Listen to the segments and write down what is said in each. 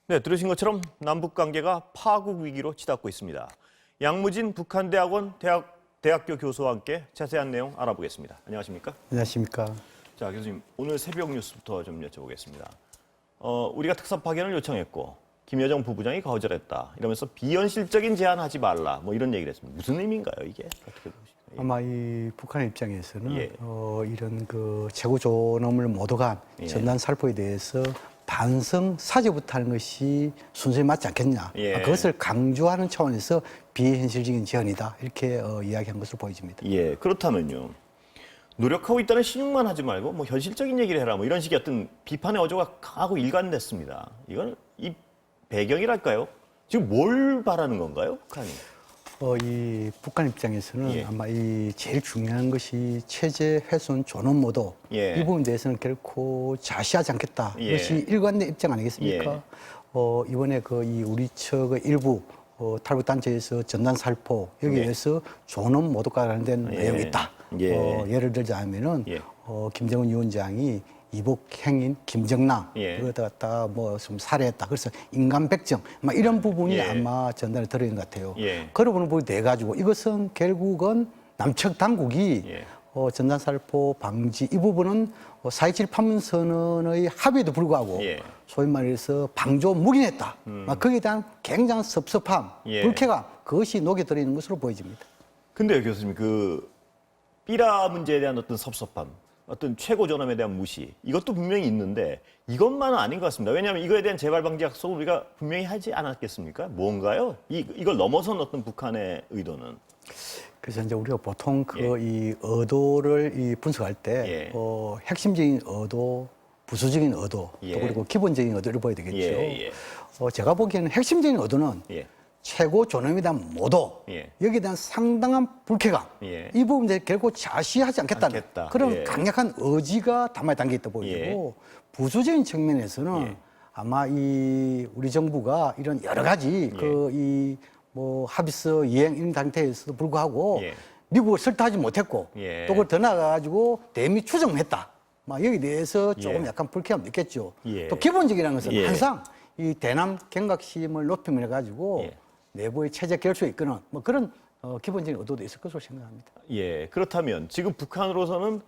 네, 들으신 것처럼 남북 관계가 파국 위기로 치닫고 있습니다. 양무진 북한대학원 대학교 교수와 함께 자세한 내용 알아보겠습니다. 안녕하십니까? 안녕하십니까? 자, 교수님, 오늘 새벽 뉴스부터 좀 여쭤보겠습니다. 우리가 특사 파견을 요청했고 김여정 부부장이 거절했다. 이러면서 비현실적인 제안하지 말라. 뭐 이런 얘기를 했습니다. 무슨 의미인가요, 이게? 어떻게 보십니까? 아마 이 북한 입장에서는 예. 이런 그 최고 존엄을 못 오간 예. 전단 살포에 대해서 반성 사죄부터 하는 것이 순서에 맞지 않겠냐. 예. 그것을 강조하는 차원에서 비현실적인 제안이다. 이렇게 이야기한 것으로 보여집니다. 예, 그렇다면요. 노력하고 있다는 신용만 하지 말고 뭐 현실적인 얘기를 해라. 뭐 이런 식의 어떤 비판의 어조가 강하고 일관됐습니다. 이건 이 배경이랄까요? 지금 뭘 바라는 건가요, 북한이? 이 북한 입장에서는 예. 아마 이 제일 중요한 것이 체제 훼손 존엄 모도 예. 이 부분에 대해서는 결코 자시하지 않겠다. 예. 이것이 일관된 입장 아니겠습니까? 예. 이번에 이 우리 측의 일부 탈북 단체에서 전단 살포 여기에 예. 대해서 존엄 모독과 관련된 예. 내용이 있다. 예. 예를 들자면은 예. 김정은 위원장이 이복 행인 김정남 예. 그걸 갖다가 뭐 좀 살해했다. 그래서 인간 백정 막 이런 부분이 예. 아마 전단에 들어있는 것 같아요. 예. 그런 부분을 돼 가지고 이것은 결국은 남측 당국이 예. 전단 살포 방지 이 부분은 4.27 판문선언의 합의에도 불구하고 예. 소위 말해서 방조 묵인했다. 막 거기에 대한 굉장한 섭섭함, 예. 불쾌감 그것이 녹여 들어있는 것으로 보여집니다. 근데 교수님, 그 삐라 문제에 대한 어떤 섭섭함, 어떤 최고 존엄에 대한 무시, 이것도 분명히 있는데 이것만은 아닌 것 같습니다. 왜냐하면 이거에 대한 재발 방지 약속을 우리가 분명히 하지 않았겠습니까? 뭔가요? 이걸 넘어선 어떤 북한의 의도는? 그래서 이제 우리가 보통 예. 이 의도를 분석할 때 예. 핵심적인 의도, 부수적인 의도, 예. 또 그리고 기본적인 의도를 봐야 되겠죠. 예, 예. 제가 보기에는 핵심적인 의도는 예. 최고 존엄에 대한 모도, 예. 여기에 대한 상당한 불쾌감, 예. 이 부분에 결코 자시하지 않겠다는 않겠다. 그런 예. 강력한 의지가 담아 담겨 있다 보이고 부수적인 측면에서는 예. 아마 우리 정부가 이런 여러 가지 예. 뭐 합의서 이행 이런 상태에서도 불구하고 예. 미국을 설득하지 못했고 예. 또 그걸 더 나아가지고 대미 추정했다. 막 여기 대해서 조금 예. 약간 불쾌함이 있겠죠. 예. 또 기본적이라는 것은 예. 항상 이 대남 경각심을 높임을 해가지고 예. 내부의 체제 결속에 이끄는 뭐 그런 기본적인 의도도 있을 것으로 생각합니다. 예, 그렇다면 지금 북한으로서는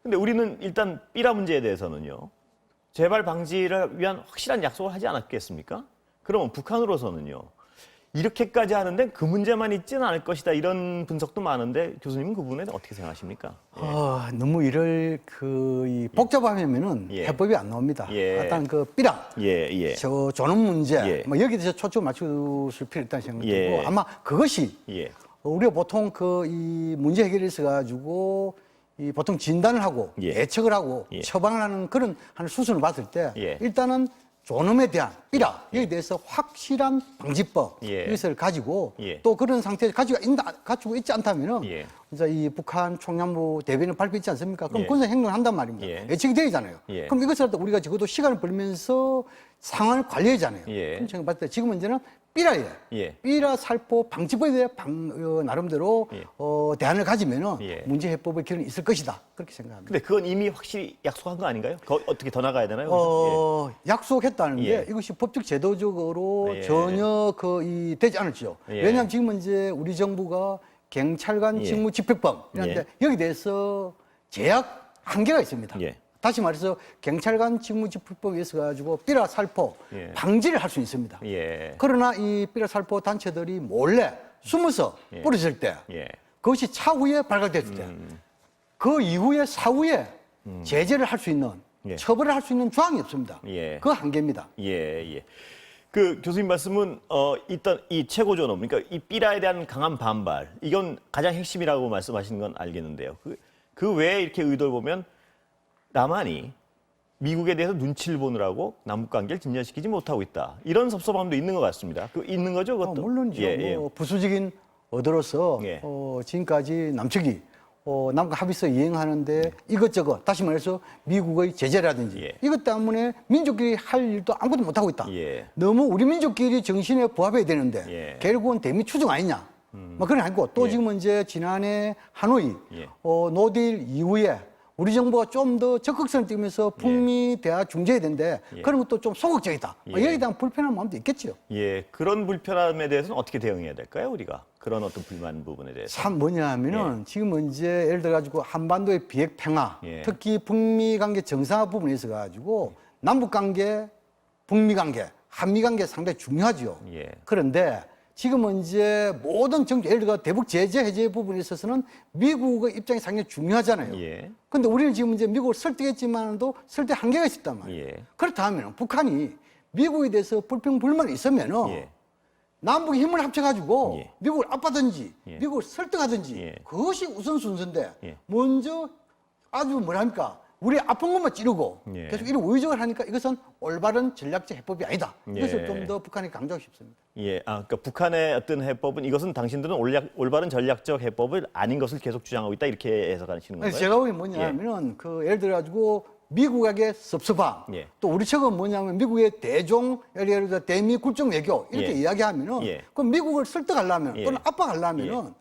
근데 우리는 일단 삐라 문제에 대해서는요. 재발 방지를 위한 확실한 약속을 하지 않았겠습니까? 그러면 북한으로서는요. 이렇게까지 하는데 그 문제만 있지는 않을 것이다. 이런 분석도 많은데 교수님은 그 부분에 어떻게 생각하십니까? 너무 이를 복잡하면은 예. 해법이 안 나옵니다. 예. 일단 그 삐라, 예, 예. 저 존엄 문제, 예. 뭐 여기에 대해서 초점 맞추실 필요 있다는 생각이 예. 들고 아마 그것이 예. 우리가 보통 이 문제 해결에 있어 가지고 보통 진단을 하고 예. 예측을 하고 예. 처방을 하는 그런 수순을 봤을 때 예. 일단은 존엄에 대한 삐라 여기에 대해서 확실한 방지법 예. 이것을 가지고 예. 또 그런 상태에서 가지고 있지 않다면은 예. 이제 이 북한 총량부 대변을 발표했지 않습니까? 그럼 예. 군사 행동을 한단 말입니다. 예. 예측이 되잖아요. 예. 그럼 이것을 우리가 적어도 시간을 벌면서 상황을 관리하잖아요. 예. 그럼 제가 봤을 때 지금 문제는 삐라예요. 예. 삐라 살포 방지법에 대해 나름대로 예. 대안을 가지면은 예. 문제 해법의 길은 있을 것이다. 그렇게 생각합니다. 근데 그건 이미 확실히 약속한 거 아닌가요? 어떻게 더 나가야 되나요? 약속했다는데 예. 이것이 법적 제도적으로 예. 전혀 되지 않았죠. 예. 왜냐하면 지금 이제 우리 정부가 경찰관 예. 직무집행법 이런데 여기 대해서 제약 한계가 있습니다. 예. 다시 말해서 경찰관 직무집행법에 의해서 가지고 삐라 살포 예. 방지를 할 수 있습니다. 예. 그러나 이 삐라 살포 단체들이 몰래 숨어서 예. 뿌려질 때 예. 그것이 차후에 발각됐을 때 그 이후에 사후에 제재를 할 수 있는 예. 처벌을 할 수 있는 조항이 없습니다. 예. 그 한계입니다. 예, 예. 그 교수님 말씀은 일단 이 최고 존엄, 그러니까 이 삐라에 대한 강한 반발, 이건 가장 핵심이라고 말씀하시는 건 알겠는데요. 그 외에 이렇게 의도를 보면 남한이 미국에 대해서 눈치를 보느라고 남북 관계를 진전시키지 못하고 있다. 이런 섭섭함도 있는 것 같습니다. 있는 거죠, 그것도? 물론이죠. 예, 예. 부수적인 의도로서 예. 지금까지 남측이 남북 합의서 이행하는데 이것저것 다시 말해서 미국의 제재라든지 예. 이것 때문에 민족끼리 할 일도 아무것도 못하고 있다. 예. 너무 우리 민족끼리 정신에 부합해야 되는데 예. 결국은 대미 추종 아니냐. 막 그런 거 아니고 또 예. 지금 이제 지난해 하노이 예. 노딜 이후에 우리 정부가 좀 더 적극성을 띠면서 북미 대화 중재해야 되는데 그런 것도 좀 소극적이다. 여기에 대한 불편한 마음도 있겠죠. 예, 그런 불편함에 대해서는 어떻게 대응해야 될까요, 우리가? 그런 어떤 불만 부분에 대해서. 참 뭐냐 하면은 지금 이제 예를 들어 가지고 한반도의 비핵 평화, 특히 북미 관계 정상화 부분에 있어 가지고 남북 관계, 북미 관계, 한미 관계 상당히 중요하죠. 그런데 지금은 이제 모든 정치, 예를 들어 대북 제재 해제 부분에 있어서는 미국의 입장이 상당히 중요하잖아요. 그런데 우리는 지금 이제 미국을 설득했지만도 설득 한계가 있었단 말이에요. 그렇다면 북한이 미국에 대해서 불평불만이 있으면은 남북이 힘을 합쳐가지고 미국을 압박하든지 미국을 설득하든지 그것이 우선 순서인데 먼저 아주 뭐랄까 우리 아픈 것만 찌르고 계속 이런 우회적을 하니까 이것은 올바른 전략적 해법이 아니다. 이것을 좀 더 북한이 강조하고 싶습니다. 그러니까 북한의 어떤 해법은 이것은 당신들은 올바른 전략적 해법을 아닌 것을 계속 주장하고 있다 이렇게 해석하시는 건가요? 제가 보기엔 뭐냐면은 그 예를 들어 가지고 미국에게 섭섭함, 또 우리 측은 뭐냐면 미국의 대종, 예를 들어 대미 굴종 외교 이렇게 이야기하면은 그럼 미국을 설득하려면 또는 압박하려면은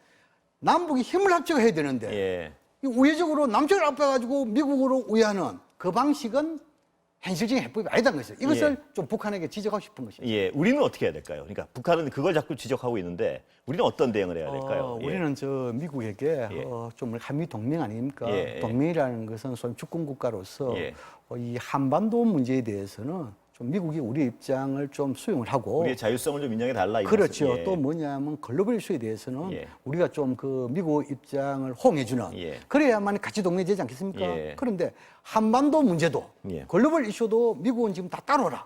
남북이 힘을 합쳐 해야 되는데 이 우회적으로 남쪽을 압박해가지고 미국으로 우회하는 그 방식은 현실적인 해법이 아니다는 것이죠. 이것을 좀 북한에게 지적하고 싶은 것이죠. 우리는 어떻게 해야 될까요? 그러니까 북한은 그걸 자꾸 지적하고 있는데 우리는 어떤 대응을 해야 될까요? 우리는 저 미국에게 좀 한미 동맹 아닙니까? 동맹이라는 것은 소위 주권 국가로서 이 한반도 문제에 대해서는 좀 미국이 우리 입장을 좀 수용을 하고 우리의 자율성을 좀 인정해 달라. 그렇죠. 또 뭐냐면 글로벌 이슈에 대해서는 우리가 좀 그 미국 입장을 호응해주는 그래야만 가치 동맹되지 않겠습니까? 그런데 한반도 문제도 글로벌 이슈도 미국은 지금 다 따라오라.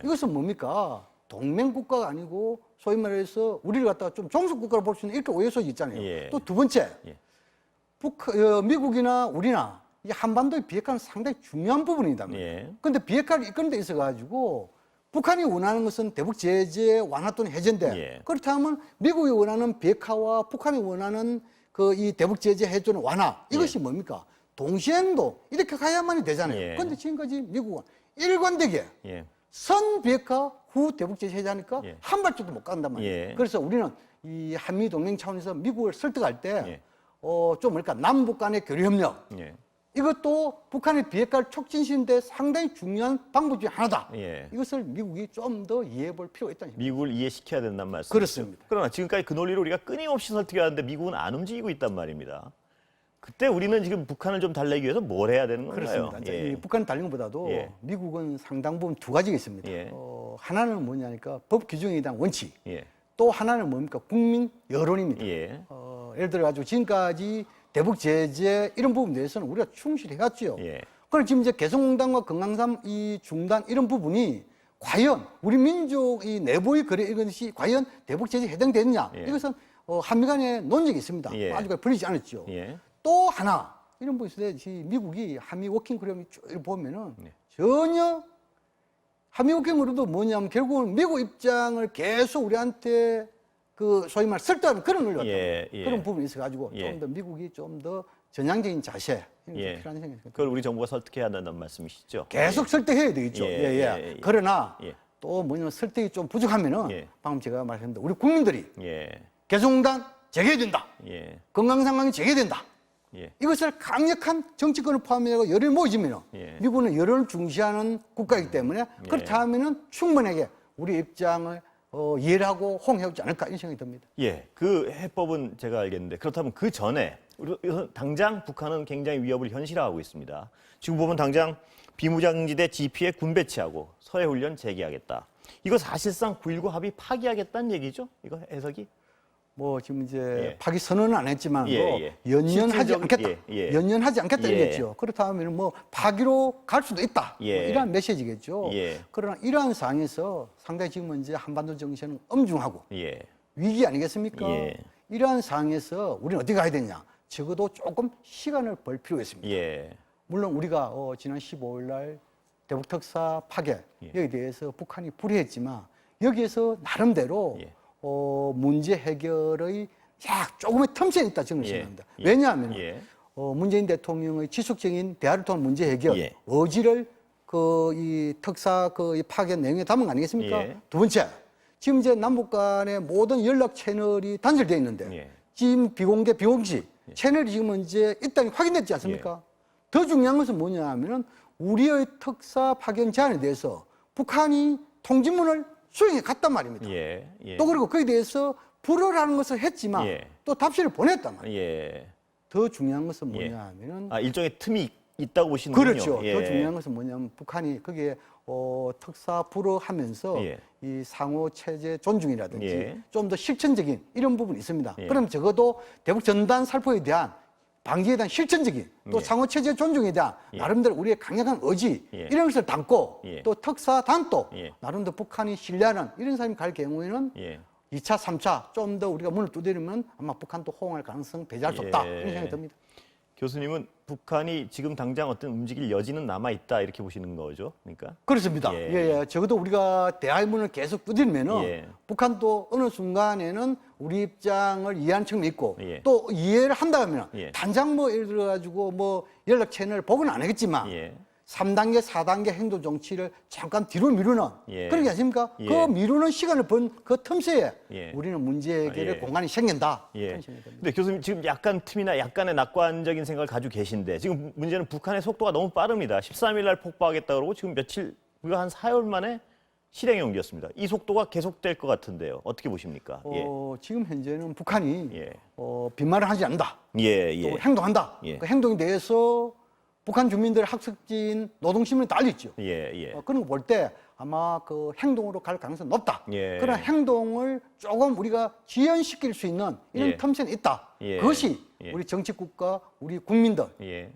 이것은 뭡니까? 동맹 국가가 아니고 소위 말해서 우리를 갖다가 좀 종속 국가로 볼 수 있는 이렇게 오해소지 있잖아요. 또 두 번째, 미국이나 우리나 이 한반도의 비핵화는 상당히 중요한 부분이다. 그런데 비핵화를 이끄는 데 있어가지고 북한이 원하는 것은 대북 제재 완화 또는 해제인데 그렇다면 미국이 원하는 비핵화와 북한이 원하는 그 이 대북 제재 해제는 완화 이것이 뭡니까? 동시행도 이렇게 가야만이 되잖아요. 그런데 지금까지 미국은 일관되게 선 비핵화 후 대북 제재 해제하니까 한 발짝도 못 간단 말이에요. 그래서 우리는 이 한미 동맹 차원에서 미국을 설득할 때 좀 뭐랄까 남북 간의 교류 협력 이것도 북한의 비핵화를 촉진시키는데 상당히 중요한 방법 중에 하나다. 이것을 미국이 좀 더 이해해 볼 필요가 있다는 얘기입니다. 미국을 이해시켜야 된다는 말씀이죠. 그렇습니다. 그러나 지금까지 그 논리를 우리가 끊임없이 설득해왔는데 미국은 안 움직이고 있단 말입니다. 그때 우리는 지금 북한을 좀 달래기 위해서 뭘 해야 되는 건가요? 그렇습니다. 이 북한 달린 것보다도 미국은 상당 부분 두 가지가 있습니다. 하나는 뭐냐니까 법 규정에 대한 원칙. 또 하나는 뭡니까? 국민 여론입니다. 예를 들어 가지고 지금까지 대북 제재 이런 부분에 대해서는 우리가 충실히 해왔죠. 그럼 지금 이제 개성공단과 금강산 이 중단 이런 부분이 과연 우리 민족이 내부의 거래 이것이 과연 대북 제재에 해당되느냐 이것은 한미 간의 논쟁이 있습니다. 아직까지 풀리지 않았죠. 또 하나 이런 부분에서 미국이 한미 워킹 그룹이 쭉 보면은 전혀 한미 워킹 그룹도 뭐냐면 결국은 미국 입장을 계속 우리한테 그 소위 말 설득하는 그런 논리가 그런 부분이 있어가지고 좀 더 미국이 좀 더 전향적인 자세 필요한 생각이 듭니다. 그걸 우리 정부가 설득해야 한다는 말씀이시죠? 계속 설득해야 되겠죠. 그러나 또 뭐냐면 설득이 좀 부족하면은 방금 제가 말했는데 우리 국민들이 개성공단 재개해야 된다. 건강상황이 재개된다. 이것을 강력한 정치권을 포함해서 열을 모이지면 미국은 여론을 중시하는 국가이기 때문에 그렇다면은 충분하게 우리 입장을 이해를 하고 호응해오지 않을까 이런 생각이 듭니다. 그 해법은 제가 알겠는데 그렇다면 그 전에 당장 북한은 굉장히 위협을 현실화하고 있습니다. 지금 보면 당장 비무장지대 GP에 군 배치하고 서해훈련 재개하겠다. 이거 사실상 9.19 합의 파기하겠다는 얘기죠? 이거 해석이? 뭐 지금 이제 파기 선언은 안 했지만 연연하지 않겠다. 연연하지 않겠다 이겠죠. 그렇다면 뭐 파기로 갈 수도 있다. 뭐 이러한 메시지겠죠. 그러나 이러한 상황에서 상당히 지금 이제 한반도 정세는 엄중하고 위기 아니겠습니까? 이러한 상황에서 우리는 어디 가야 되냐? 적어도 조금 시간을 벌 필요가 있습니다. 물론 우리가 지난 15일 날 대북 특사 파괴 여기에 대해서 북한이 불이했지만 여기에서 나름대로 문제 해결의 조금의 틈새는 있다 저는 생각합니다. 왜냐하면 문재인 대통령의 지속적인 대화를 통한 문제 해결 의지를 이 특사 이 파견 내용에 담은 거 아니겠습니까? 두 번째, 지금 이제 남북 간의 모든 연락 채널이 단절되어 있는데 지금 비공개 비공식 채널이 지금 이제 일단 확인됐지 않습니까? 더 중요한 것은 뭐냐 하면은 우리의 특사 파견 제안에 대해서 북한이 통지문을 수행해 갔단 말입니다. 예, 예. 또 그리고 거기에 대해서 불허라는 것을 했지만 예. 또 답시를 보냈단 말이에요. 예. 더 중요한 것은 예. 뭐냐 하면은 일종의 틈이 있다고 보시는군요. 그렇죠. 예. 더 중요한 것은 뭐냐면 북한이 거기에 특사 불허하면서 예. 이 상호 체제 존중이라든지 예. 좀 더 실천적인 이런 부분이 있습니다. 예. 그럼 적어도 대북 전단 살포에 대한 방지에 대한 실천적인 또 예. 상호 체제 존중에 대한 예. 나름대로 우리의 강력한 의지 예. 이런 것을 담고 예. 또 특사단도 예. 나름대로 북한이 신뢰하는 이런 사람이 갈 경우에는 예. 2차, 3차 좀 더 우리가 문을 두드리면 아마 북한도 호응할 가능성 배제할 수 없다 예. 이런 생각이 듭니다. 교수님은 북한이 지금 당장 어떤 움직일 여지는 남아 있다 이렇게 보시는 거죠, 그러니까? 그렇습니다. 예. 예. 적어도 우리가 대화의 문을 계속 두드리면은 예. 북한도 어느 순간에는 우리 입장을 이해하는 측면이 있고 예. 또 이해를 한다면 예. 단장 뭐 예를 들어 가지고 뭐 연락 채널 복은 안 하겠지만 예. 3단계, 4단계 행동 정치를 잠깐 뒤로 미루는 예. 그러지 않습니까? 예. 그 미루는 시간을 번 그 틈새에 예. 우리는 문제 해결의 예. 공간이 생긴다. 예. 그런 생각이 듭니다. 근데 교수님 지금 약간 틈이나 약간의 낙관적인 생각을 가지고 계신데 지금 문제는 북한의 속도가 너무 빠릅니다. 13일 날 폭파하겠다 그러고 지금 며칠 우리가 한 4일 만에 실행에 옮겼습니다. 이 속도가 계속될 것 같은데요. 어떻게 보십니까? 지금 현재는 북한이 예. 빈말을 하지 않는다. 예, 예. 또 행동한다. 예. 그 행동에 대해서 북한 주민들의 학습진 노동신문이 달렸죠. 예, 예. 그런 거 볼 때 아마 그 행동으로 갈 가능성이 높다. 예. 그런 행동을 조금 우리가 지연시킬 수 있는 이런 예. 틈새는 있다. 예. 그것이 예. 우리 정치국가, 우리 국민들, 예.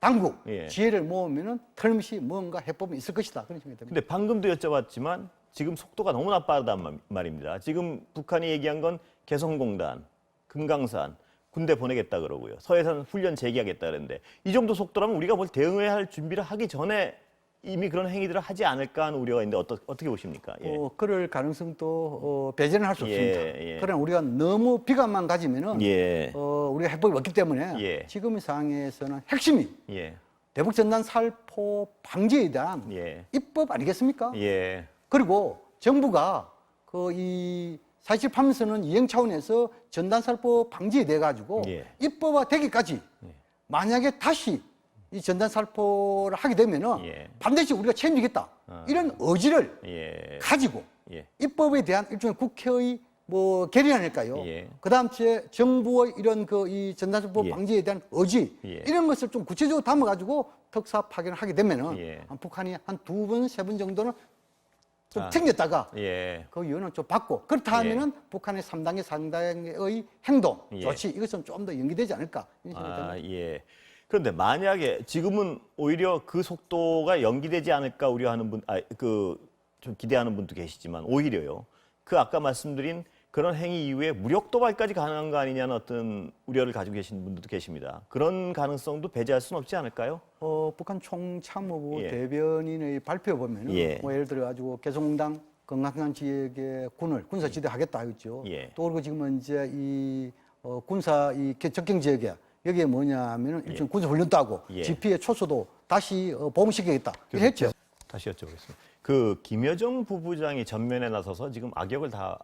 당국, 예. 지혜를 모으면은 틀림없이 뭔가 해법이 있을 것이다. 그런 생각이 듭니다. 근데 방금도 여쭤봤지만 지금 속도가 너무나 빠르단 말입니다. 지금 북한이 얘기한 건 개성공단, 금강산, 군대 보내겠다 그러고요. 서해산 훈련 재개하겠다 그랬는데 이 정도 속도라면 우리가 뭘 대응해야 할 준비를 하기 전에 이미 그런 행위들을 하지 않을까 하는 우려가 있는데 어떻게 보십니까? 예. 그럴 가능성도 배제는 할 수 예, 없습니다. 예. 그러나 우리가 너무 비관만 가지면은 예. 우리가 해법이 없기 때문에 예. 지금 상황에서는 핵심이 예. 대북 전단 살포 방지에 대한 예. 입법 아니겠습니까? 예. 그리고 정부가 이 4.18면서는 이행 차원에서 전단 살포 방지에 대해 가지고 예. 입법화 되기까지 만약에 다시 이 전단 살포를 하게 되면은 예. 반드시 우리가 책임지겠다 이런 의지를 예. 가지고 예. 입법에 대한 일종의 국회의 뭐 계리라니까요. 예. 그다음 정부의 이런 이 전단 살포 예. 방지에 대한 의지 예. 이런 것을 좀 구체적으로 담아 가지고 특사 파견을 하게 되면은 예. 북한이 한 2번, 3번 정도는 좀 챙겼다가 예. 그 이유는 좀 받고 그렇다 하면은 북한의 3단계, 4단계의 행동, 예. 조치 이것은 좀 더 연기되지 않을까 이런 생각이 듭니다. 예. 그런데 만약에 지금은 오히려 그 속도가 연기되지 않을까 우려하는 좀 기대하는 분도 계시지만 오히려요. 그 아까 말씀드린 그런 행위 이후에 무력 도발까지 가능한 거 아니냐는 어떤 우려를 가지고 계신 분들도 계십니다. 그런 가능성도 배제할 수는 없지 않을까요? 북한 총참모부 예. 대변인의 발표에 보면은 예. 뭐 예를 들어 가지고 개성공단 건강한 지역의 군사지대 하겠다 했죠. 예. 또 그리고 지금은 이제 이 군사 접경 지역에 여기에 뭐냐면은 일종 군사 훈련도 하고 예. GP의 초소도 다시 보험시키겠다 이렇게 했죠. 다시 여쭤보겠습니다. 그 김여정 부부장이 전면에 나서서 지금 악역을 다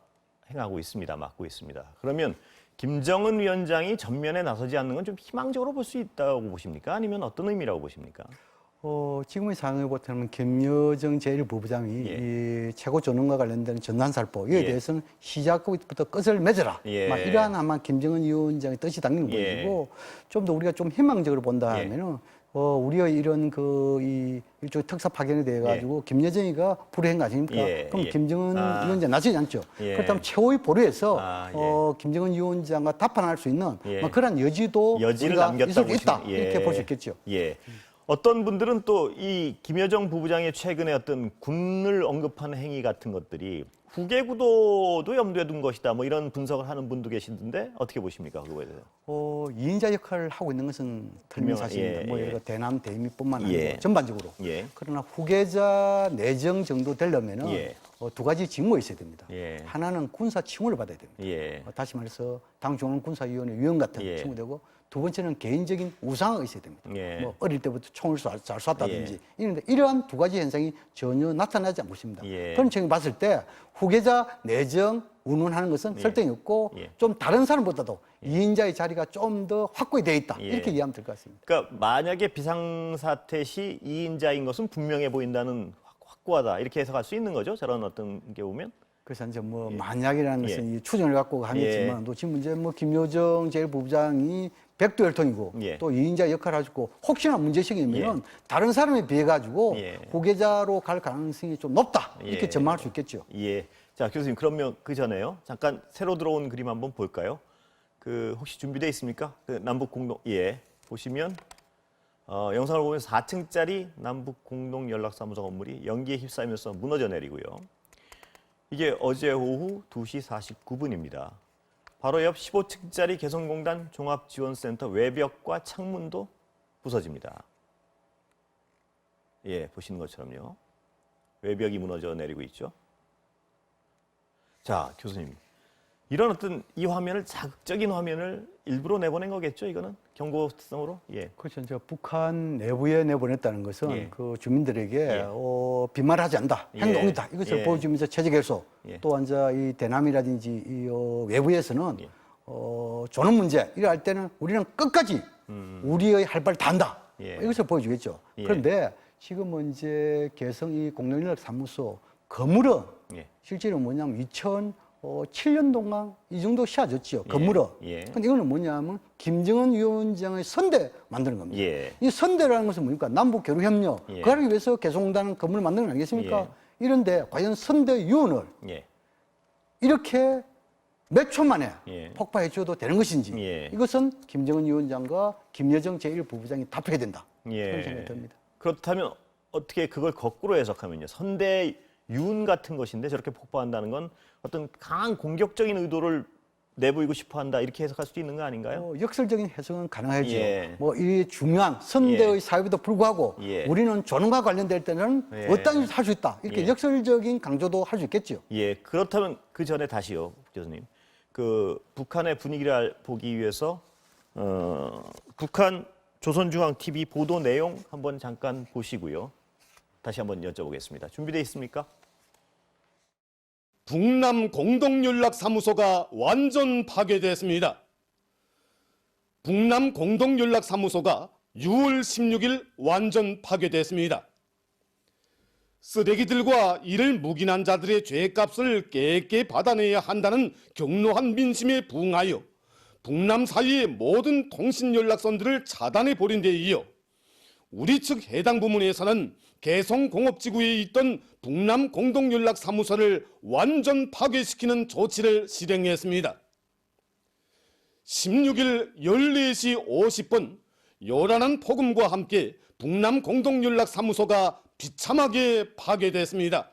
행하고 있습니다. 맡고 있습니다. 그러면 김정은 위원장이 전면에 나서지 않는 건 좀 희망적으로 볼 수 있다고 보십니까? 아니면 어떤 의미라고 보십니까? 지금의 상황을 보면 김여정 제1부부장이 예. 이 최고 전원과 관련된 전단살포 이에 예. 대해서는 시작부터 끝을 맺어라. 예. 막 이러한 아마 김정은 위원장의 뜻이 담기는 예. 것이고 좀 더 우리가 좀 희망적으로 본다 예. 하면은 우리의 이런 이 일종의 특사 파견에 대해 가지고 김여정이가 불이한 거 아닙니까? 예. 그럼 예. 김정은 위원장 나서지 않죠. 예. 그렇다면 최후의 보루에서 예. 김정은 위원장과 답판할 수 있는 예. 뭐 그런 여지도 여지를 우리가 남겼다고 있을 수 있다. 보시면- 예. 이렇게 볼 수 있겠죠. 예. 어떤 분들은 또 이 김여정 부부장의 최근에 어떤 군을 언급하는 행위 같은 것들이 후계 구도도 염두에 둔 것이다. 뭐 이런 분석을 하는 분도 계시던데 어떻게 보십니까? 그거에 대해서. 2인자 역할을 하고 있는 것은 틀린 사실입니다. 예, 뭐 예. 예를 들어 대남 대미뿐만 아니고 예. 전반적으로. 예. 그러나 후계자 내정 정도 되려면은 예. 2가지 직무가 있어야 됩니다. 예. 하나는 군사 칭호를 받아야 됩니다. 예. 다시 말해서 당중앙군사위원회 위원 같은 예. 칭호되고 두 번째는 개인적인 우상가 있어야 됩니다. 예. 뭐 어릴 때부터 총을 잘 쐈다든지 이런데 이러한 2가지 현상이 전혀 나타나지 않고 있습니다. 예. 그런 측면에 봤을 때 후계자 내정 운운하는 것은 설득이 없고 예. 좀 다른 사람보다도 2인자의 자리가 좀 더 확고히 돼 있다. 예. 이렇게 이해하면 될 것 같습니다. 그러니까 만약에 비상사태 시 2인자인 것은 분명해 보인다는 확고하다 이렇게 해석할 수 있는 거죠. 저런 어떤 게 보면. 그래서 이제 뭐 예. 만약이라는 것은 이 추정을 갖고 하겠지만 예. 또 지금 이제 뭐 김여정 제1부부장이 백두혈통이고 예. 또 2인자 역할을 하시고 혹시나 문제식이면 예. 다른 사람에 비해 가지고 예. 후계자로 갈 가능성이 좀 높다 이렇게 예. 전망할 수 있겠죠. 예. 자, 교수님 그러면 그 전에요. 잠깐 새로 들어온 그림 한번 볼까요? 그 혹시 준비되어 있습니까? 그 남북 공동 보시면 영상을 보면 4층짜리 남북 공동 연락사무소 건물이 연기에 휩싸이면서 무너져 내리고요. 이게 어제 오후 2시 49분입니다. 바로 옆 15층짜리 개성공단 종합지원센터 외벽과 창문도 부서집니다. 예, 보시는 것처럼요. 외벽이 무너져 내리고 있죠. 자, 교수님. 이런 어떤 이 화면을 자극적인 화면을 일부러 내보낸 거겠죠, 이거는? 경고성으로? 예. 그렇죠. 이제 북한 내부에 내보냈다는 것은 예. 그 주민들에게 예. 빈말하지 않는다. 예. 행동이다. 이것을 예. 보여주면서 체제 결속. 예. 또 이제 이 대남이라든지 이 외부에서는 예. 조는 문제 이럴 때는 우리는 끝까지 우리의 할 바를 다 한다. 예. 이것을 보여주겠죠. 예. 그런데 지금은 이제 개성 이 공동연락사무소 건물은 예. 실제로 뭐냐면 2007년 동안 이 정도 씌워졌죠. 건물은. 예. 근데 이거는 뭐냐면 김정은 위원장의 선대 만드는 겁니다. 예. 이 선대라는 것은 뭡니까? 남북 교류 협력. 예. 그걸 하기 위해서 개성공단 건물을 만드는 거 아니겠습니까? 예. 이런데 과연 선대위원을 예. 이렇게 몇 초 만에 예. 폭파해 줘도 되는 것인지 예. 이것은 김정은 위원장과 김여정 제1부부장이 답해야 된다. 그런 예. 생각이 듭니다. 그렇다면 어떻게 그걸 거꾸로 해석하면요. 선대윤 같은 것인데 저렇게 폭파한다는 건 어떤 강한 공격적인 의도를 내보이고 싶어 한다 이렇게 해석할 수도 있는 거 아닌가요? 역설적인 해석은 가능하죠. 예. 뭐 이 중요한 선대의 예. 사유에도 불구하고 예. 우리는 조능과 관련될 때는 예. 어떤 일을 할 수 있다. 이렇게 예. 역설적인 강조도 할 수 있겠죠. 예, 그렇다면 그 전에 다시요, 교수님. 그 북한의 분위기를 보기 위해서 북한 조선중앙TV 보도 내용 한번 잠깐 보시고요. 다시 한번 여쭤보겠습니다. 준비되어 있습니까? 북남 공동연락사무소가 완전 파괴됐습니다. 북남 공동연락사무소가 6월 16일 완전 파괴됐습니다. 쓰레기들과 이를 묵인한 자들의 죄값을 깨끗이 받아내야 한다는 경로한 민심에 부응하여 북남 사이의 모든 통신연락선들을 차단해버린 데 이어 우리 측 해당 부문에서는 개성공업지구에 있던 북남 공동연락사무소를 완전 파괴시키는 조치를 실행했습니다. 16일 14시 50분 요란한 폭음과 함께 북남 공동연락사무소가 비참하게 파괴됐습니다.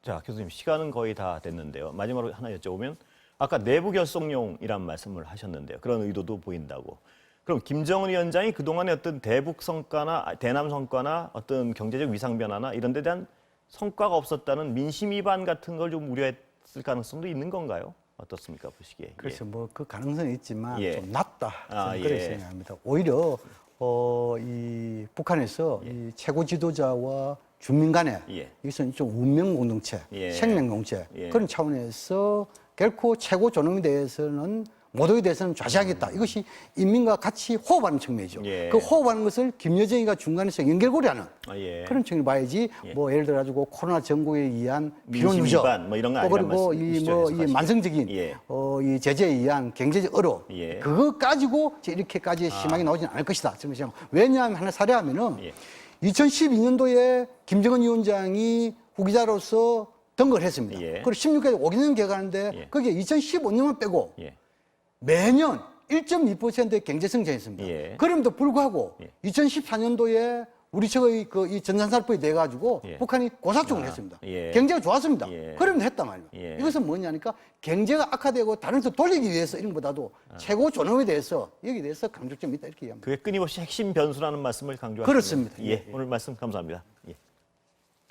자, 교수님 시간은 거의 다 됐는데요. 마지막으로 하나 여쭤보면 아까 내부 결속용이란 말씀을 하셨는데요. 그런 의도도 보인다고. 그럼 김정은 위원장이 그동안의 어떤 대북 성과나 대남 성과나 어떤 경제적 위상 변화나 이런 데 대한 성과가 없었다는 민심 위반 같은 걸 좀 우려했을 가능성도 있는 건가요? 어떻습니까? 보시기에. 그래서 뭐 그 가능성은 있지만 예. 좀 낮다. 저는 예. 그렇게 생각합니다. 오히려 이 북한에서 이 최고 지도자와 주민 간에 예. 이것은 좀 운명 공동체, 예. 생명 공동체 예. 그런 차원에서 결코 최고 존엄에 대해서는 모두에 대해서는 좌시하겠다. 이것이 인민과 같이 호흡하는 측면이죠. 예. 그 호흡하는 것을 김여정이가 중간에서 연결고리하는 예. 그런 측면을 봐야지. 뭐 예를 들어 가지고 코로나 전국에 의한 필요 민심 누적, 위반 뭐 이런 거 또 아니란 그리고 말씀이시죠, 이 해석하시기에. 만성적인 예. 이 제재에 의한 경제적 어려움 예. 그거 가지고 이렇게까지 심하게 나오지는 않을 것이다. 저는 생각합니다. 왜냐하면 하나 사례하면은 예. 2012년도에 김정은 위원장이 후기자로서 등극을 했습니다. 예. 그리고 16개월 5개년 기획하는데 예. 그게 2015년만 빼고 예. 매년 1.2%의 경제 성장했습니다. 예. 그럼에도 불구하고 예. 2014년도에 우리 측의 이 전산살포에 대해 가지고 예. 북한이 고사총을 했습니다. 예. 경제가 좋았습니다. 예. 그러면 했단 말이에요. 예. 이것은 뭐냐니까 경제가 악화되고 다른 데 돌리기 위해서 이런 것보다도 최고 존엄에 대해서 여기에 대해서 강조점이 있다 이렇게 이해합니다. 그게 끊임없이 핵심 변수라는 말씀을 강조하시는 그렇습니다. 예. 오늘 말씀 감사합니다. 예.